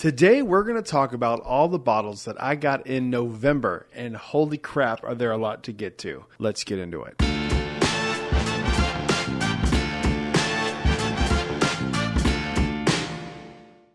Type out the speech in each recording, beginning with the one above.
Today, we're going to talk about all the bottles that I got in November, and holy crap, are there a lot to get to. Let's get into it.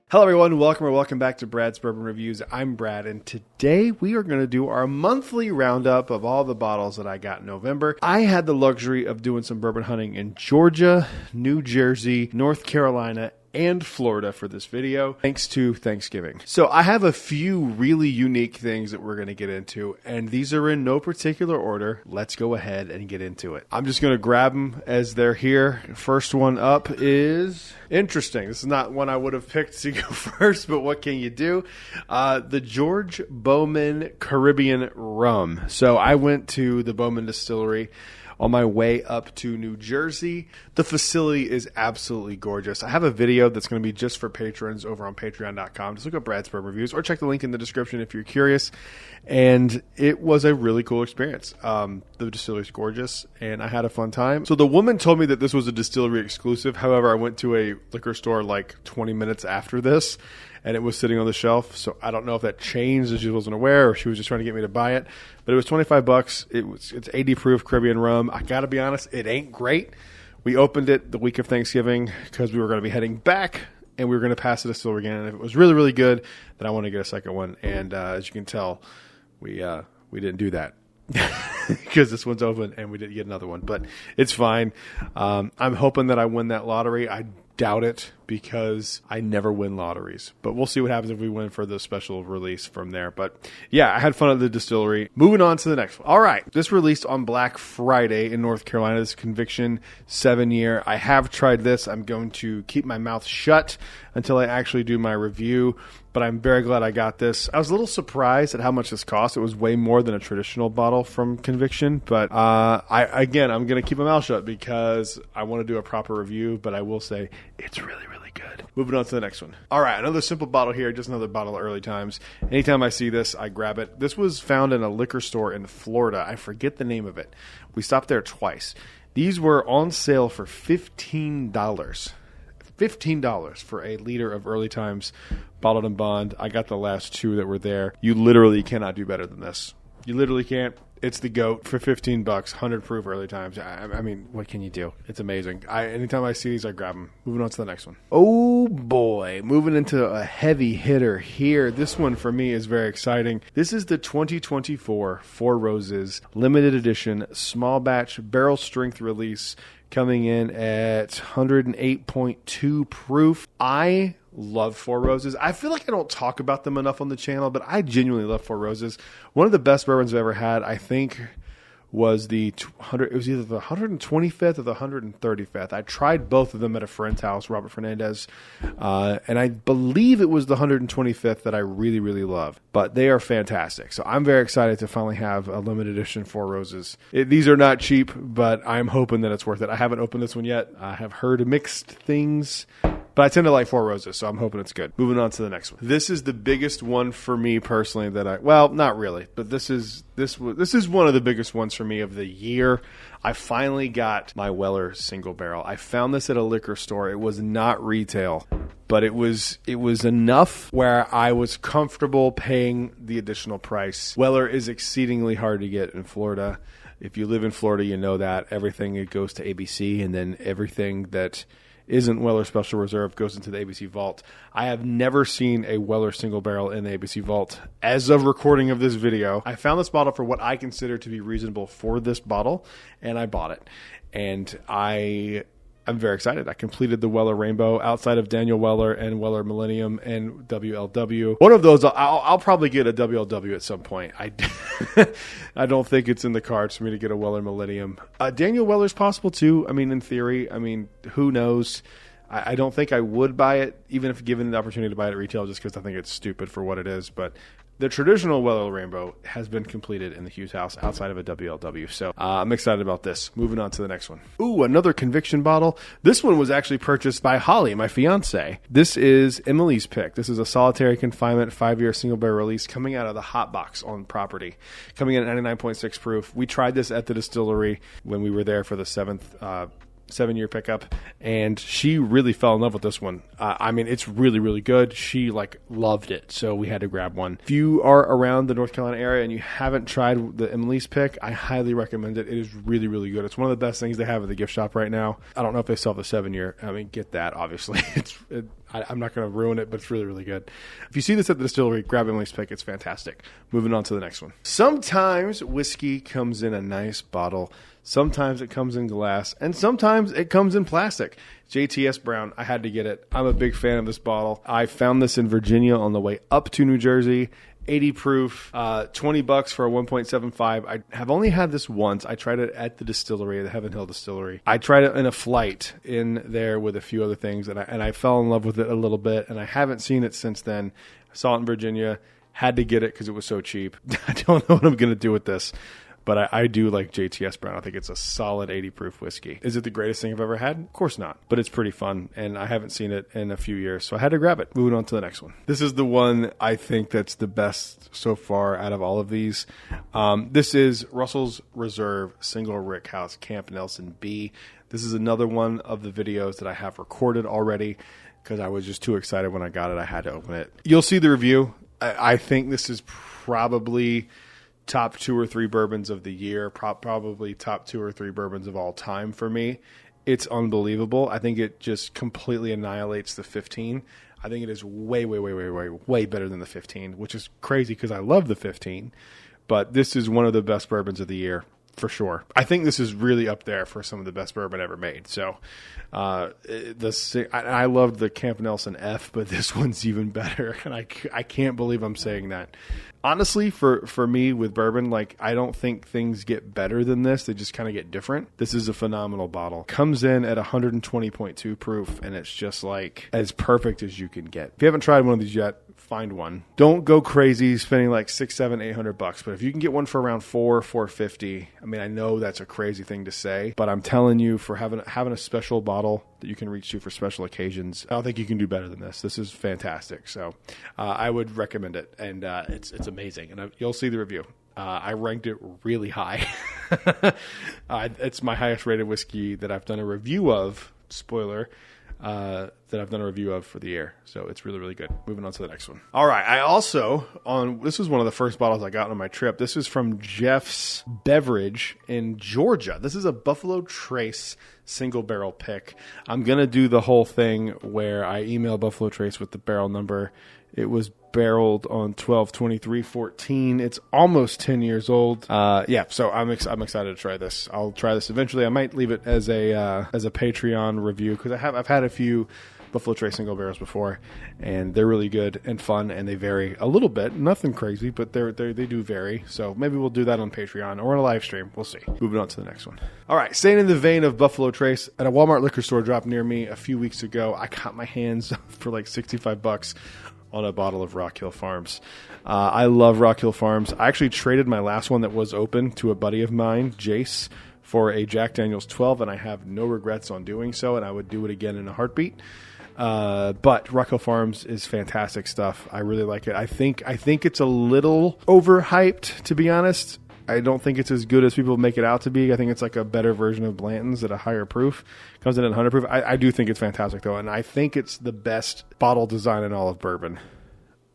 Hello everyone, welcome back to Brad's Bourbon Reviews. I'm Brad, and today we are going to do our monthly roundup of all the bottles that I got in November. I had the luxury of doing some bourbon hunting in Georgia, New Jersey, North Carolina, and Florida for this video, thanks to Thanksgiving. So I have a few really unique things that we're going to get into, and these are in no particular order. Let's go ahead and get into it. I'm just going to grab them as they're here. First one up is interesting. This is not one I would have picked to go first, but what can you do? The George Bourbon Caribbean Rum. So I went to the Bourbon Distillery on my way up to New Jersey. The facility is absolutely gorgeous. I have a video that's going to be just for patrons over on patreon.com. Just look up Brad's Bourbon Reviews or check the link in the description if you're curious. And it was a really cool experience. The distillery is gorgeous, and I had a fun time. So the woman told me that this was a distillery exclusive. However, I went to a liquor store like 20 minutes after this, and it was sitting on the shelf. So I don't know if that changed and she wasn't aware, or she was just trying to get me to buy it. But it was $25. It's 80 proof Caribbean rum. I got to be honest, it ain't great. We opened it the week of Thanksgiving because we were going to be heading back, and we were going to pass the distillery again. And if it was really, really good, then I want to get a second one. And as you can tell, we didn't do that because this one's open and we didn't get another one. But it's fine. I'm hoping that I win that lottery. I doubt it because I never win lotteries, but we'll see what happens if we win for the special release from there. But yeah, I had fun at the distillery. Moving on to the next one. All right, this released on Black Friday in North Carolina. This Conviction 7-year. I have tried this. I'm going to keep my mouth shut until I actually do my review, but I'm very glad I got this. I was a little surprised at how much this cost. It was way more than a traditional bottle from Conviction, but I'm going to keep my mouth shut because I want to do a proper review, but I will say it's really, really good. Moving on to the next one. All right, another simple bottle here, just another bottle of Early Times. Anytime I see this, I grab it. This was found in a liquor store in Florida. I forget the name of it. We stopped there twice. These were on sale for $15. $15 for a liter of Early Times bottled in bond. I got the last two that were there. You literally cannot do better than this. You literally can't. It's the GOAT for $15, 100 proof Early Times. I mean, what can you do? It's amazing. Anytime I see these, I grab them. Moving on to the next one. Oh boy, moving into a heavy hitter here. This one for me is very exciting. This is the 2024 Four Roses limited edition small batch barrel strength release, coming in at 108.2 proof. I love Four Roses. I feel like I don't talk about them enough on the channel, but I genuinely love Four Roses. One of the best bourbons I've ever had, I think, was it was either the 125th or the 135th. I tried both of them at a friend's house, Robert Fernandez, and I believe it was the 125th that I really, really love. But they are fantastic. So I'm very excited to finally have a limited edition Four Roses. These are not cheap, but I'm hoping that it's worth it. I haven't opened this one yet. I have heard mixed things, but I tend to like Four Roses, so I'm hoping it's good. Moving on to the next one. This is the biggest one for me personally well, not really, but this is one of the biggest ones for me of the year. I finally got my Weller single barrel. I found this at a liquor store. It was not retail, but it was enough where I was comfortable paying the additional price. Weller is exceedingly hard to get in Florida. If you live in Florida, you know that. Everything, it goes to ABC, and then everything that isn't Weller Special Reserve goes into the ABC Vault. I have never seen a Weller single barrel in the ABC Vault as of recording of this video. I found this bottle for what I consider to be reasonable for this bottle, and I bought it. And I'm very excited. I completed the Weller Rainbow outside of Daniel Weller and Weller Millennium and WLW. One of those, I'll probably get a WLW at some point. I don't think it's in the cards for me to get a Weller Millennium. Daniel Weller's possible too. I mean, in theory, who knows? I don't think I would buy it, even if given the opportunity to buy it at retail, just because I think it's stupid for what it is. But the traditional Weller Rainbow has been completed in the Hughes house outside of a WLW. So I'm excited about this. Moving on to the next one. Ooh, another Conviction bottle. This one was actually purchased by Holly, my fiance. This is Emily's pick. This is a solitary confinement 5-year single barrel release coming out of the hot box on property, coming in at 99.6 proof. We tried this at the distillery when we were there for the 7th 7-year pickup, and she really fell in love with this one. I mean, it's really, really good. She like loved it, so we had to grab one. If you are around the North Carolina area and you haven't tried the Emily's pick, I highly recommend it. It is really, really good. It's one of the best things they have at the gift shop right now. I don't know if they sell the 7-year. I mean, get that, obviously. I'm not going to ruin it, but it's really, really good. If you see this at the distillery, grab Emily's pick. It's fantastic. Moving on to the next one. Sometimes whiskey comes in a nice bottle. Sometimes it comes in glass, and sometimes it comes in plastic. JTS Brown, I had to get it. I'm a big fan of this bottle. I found this in Virginia on the way up to New Jersey. 80 proof, $20 for a 1.75. I have only had this once. I tried it at the distillery, the Heaven Hill Distillery. I tried it in a flight in there with a few other things, and I fell in love with it a little bit, and I haven't seen it since then. I saw it in Virginia, had to get it because it was so cheap. I don't know what I'm going to do with this. But I do like JTS Brown. I think it's a solid 80 proof whiskey. Is it the greatest thing I've ever had? Of course not. But it's pretty fun, and I haven't seen it in a few years, so I had to grab it. Moving on to the next one. This is the one I think that's the best so far out of all of these. This is Russell's Reserve Single Rick House Camp Nelson B. This is another one of the videos that I have recorded already because I was just too excited when I got it. I had to open it. You'll see the review. I think this is probably top 2 or 3 bourbons of the year, probably top 2 or 3 bourbons of all time for me. It's unbelievable. I think it just completely annihilates the 15. I think it is way better than the 15, which is crazy because I love the 15. But this is one of the best bourbons of the year, for sure. I think this is really up there for some of the best bourbon ever made. So I loved the Camp Nelson F, but this one's even better. And I can't believe I'm saying that. Honestly, for me with bourbon, like I don't think things get better than this. They just kind of get different. This is a phenomenal bottle. Comes in at 120.2 proof, and it's just like as perfect as you can get. If you haven't tried one of these yet, find one. Don't go crazy spending like $600, $700, $800, but if you can get one for around $450, I mean, I know that's a crazy thing to say, but I'm telling you, for having a special bottle that you can reach to for special occasions, I don't think you can do better than this. This is fantastic. So I would recommend it, and it's amazing, and you'll see the review. I ranked it really high. It's my highest rated whiskey that I've done a review of. Spoiler. That I've done a review of for the year. So it's really, really good. Moving on to the next one. All right. I also, this was one of the first bottles I got on my trip. This is from Jeff's Beverage in Georgia. This is a Buffalo Trace single barrel pick. I'm going to do the whole thing where I email Buffalo Trace with the barrel number. It was barreled on 12/23/14. It's almost 10 years old. So I'm excited to try this. I'll try this eventually. I might leave it as a Patreon review because I've had a few Buffalo Trace single barrels before, and they're really good and fun, and they vary a little bit. Nothing crazy, but they do vary. So maybe we'll do that on Patreon or on a live stream. We'll see. Moving on to the next one. All right, staying in the vein of Buffalo Trace, at a Walmart liquor store drop near me a few weeks ago, I got my hands for like $65 on a bottle of Rock Hill Farms. I love Rock Hill Farms. I actually traded my last one that was open to a buddy of mine, Jace, for a Jack Daniel's 12, and I have no regrets on doing so, and I would do it again in a heartbeat. But Rock Hill Farms is fantastic stuff. I really like it. I think it's a little overhyped, to be honest. I don't think it's as good as people make it out to be. I think it's like a better version of Blanton's at a higher proof. Comes in at 100 proof. I do think it's fantastic, though, and I think it's the best bottle design in all of bourbon.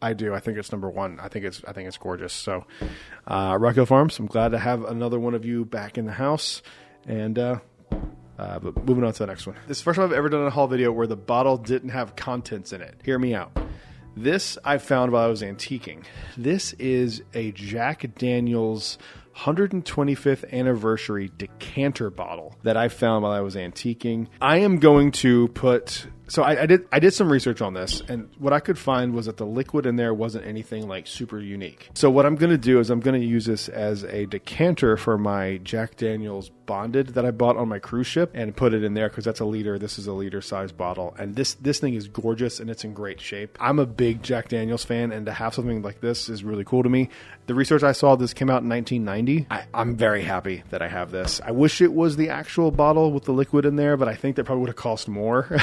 I do. I think it's number one. I think it's gorgeous. So, Rock Hill Farms, I'm glad to have another one of you back in the house. And but moving on to the next one. This is the first time I've ever done a haul video where the bottle didn't have contents in it. Hear me out. This I found while I was antiquing. This is a Jack Daniel's 125th anniversary decanter bottle that I found while I was antiquing. I am going to put... So I did some research on this, and what I could find was that the liquid in there wasn't anything like super unique. So what I'm going to do is I'm going to use this as a decanter for my Jack Daniel's Bonded that I bought on my cruise ship and put it in there because that's a liter. This is a liter size bottle, and this thing is gorgeous and it's in great shape. I'm a big Jack Daniel's fan, and to have something like this is really cool to me. The research I saw, this came out in 1990. $1.90. I'm very happy that I have this. I wish it was the actual bottle with the liquid in there, but I think that probably would have cost more,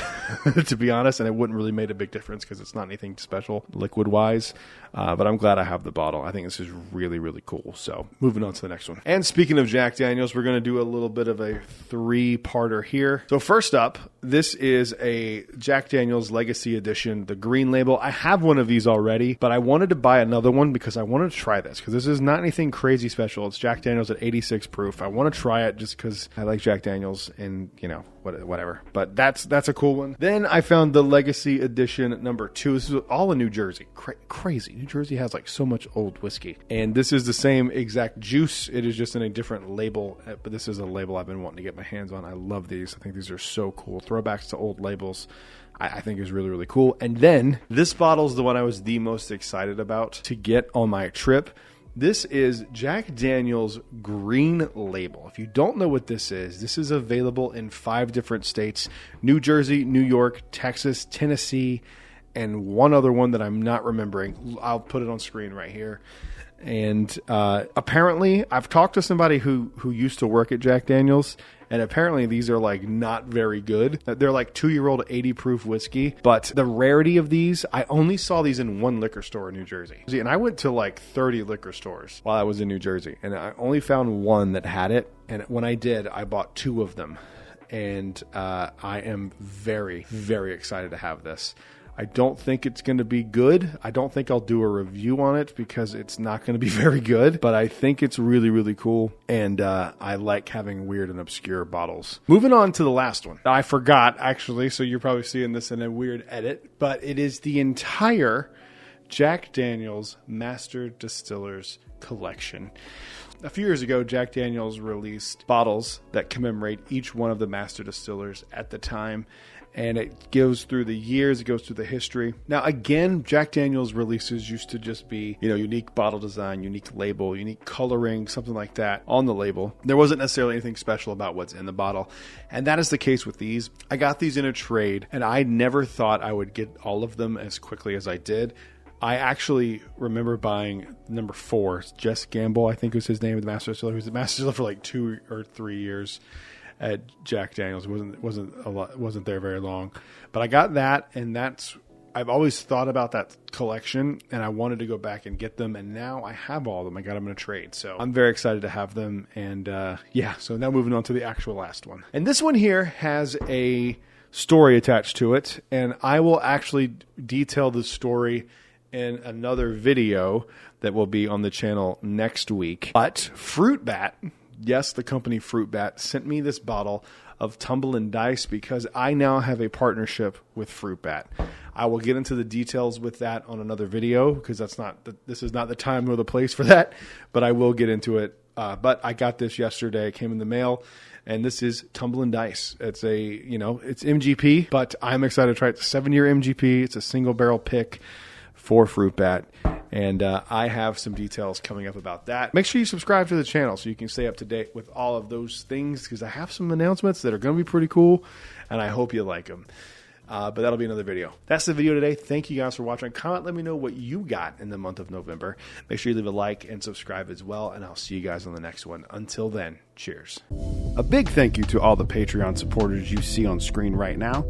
to be honest, and it wouldn't really made a big difference because it's not anything special liquid-wise. But I'm glad I have the bottle. I think this is really, really cool. So moving on to the next one. And speaking of Jack Daniels, we're going to do a little bit of a three-parter here. So first up, this is a Jack Daniels Legacy Edition, the green label. I have one of these already, but I wanted to buy another one because I wanted to try this because this is not anything crazy special. It's Jack Daniels at 86 proof. I want to try it just because I like Jack Daniels and, you know, whatever. But that's a cool one. Then I found the Legacy Edition number 2. This is all in New Jersey. Crazy. New Jersey has like so much old whiskey. And this is the same exact juice. It is just in a different label. But this is a label I've been wanting to get my hands on. I love these. I think these are so cool. Throwbacks to old labels. I think is really, really cool. And then this bottle is the one I was the most excited about to get on my trip. This is Jack Daniel's Green Label. If you don't know what this is available in 5 different states: New Jersey, New York, Texas, Tennessee, and one other one that I'm not remembering. I'll put it on screen right here. And apparently, I've talked to somebody who used to work at Jack Daniels, and apparently these are like not very good. They're like 2-year-old 80 proof whiskey, but the rarity of these, I only saw these in one liquor store in New Jersey. And I went to like 30 liquor stores while I was in New Jersey, and I only found one that had it. And when I did, I bought 2 of them. And I am very, very excited to have this. I don't think it's going to be good. I don't think I'll do a review on it because it's not going to be very good, but I think it's really, really cool. And I like having weird and obscure bottles. Moving on to the last one. I forgot, actually, so you're probably seeing this in a weird edit, but it is the entire Jack Daniel's Master Distillers collection. A few years ago, Jack Daniels released bottles that commemorate each one of the master distillers at the time. And it goes through the years, it goes through the history. Now, again, Jack Daniels releases used to just be, unique bottle design, unique label, unique coloring, something like that on the label. There wasn't necessarily anything special about what's in the bottle. And that is the case with these. I got these in a trade, and I never thought I would get all of them as quickly as I did. I actually remember buying number 4, Jess Gamble, I think was his name, the master distiller. He was the master distiller for like 2 or 3 years at Jack Daniels. Wasn't there very long, but I got that, and I've always thought about that collection, and I wanted to go back and get them, and now I have all of them. I got them in a trade, so I'm very excited to have them. And so now moving on to the actual last one, and this one here has a story attached to it, and I will actually detail the story in another video that will be on the channel next week. But Fruit Bat, yes, the company Fruit Bat, sent me this bottle of Tumble and Dice because I now have a partnership with Fruit Bat. I will get into the details with that on another video because this is not the time or the place for that, but I will get into it. But I got this yesterday. It came in the mail, and this is Tumble and Dice. It's it's MGP, but I'm excited to try it. It's a 7-year MGP. It's a single barrel pick for Fruit Bat. And I have some details coming up about that. Make sure you subscribe to the channel so you can stay up to date with all of those things because I have some announcements that are going to be pretty cool, and I hope you like them. But that'll be another video. That's the video today. Thank you guys for watching. Comment, let me know what you got in the month of November. Make sure you leave a like and subscribe as well, and I'll see you guys on the next one. Until then, cheers. A big thank you to all the Patreon supporters you see on screen right now.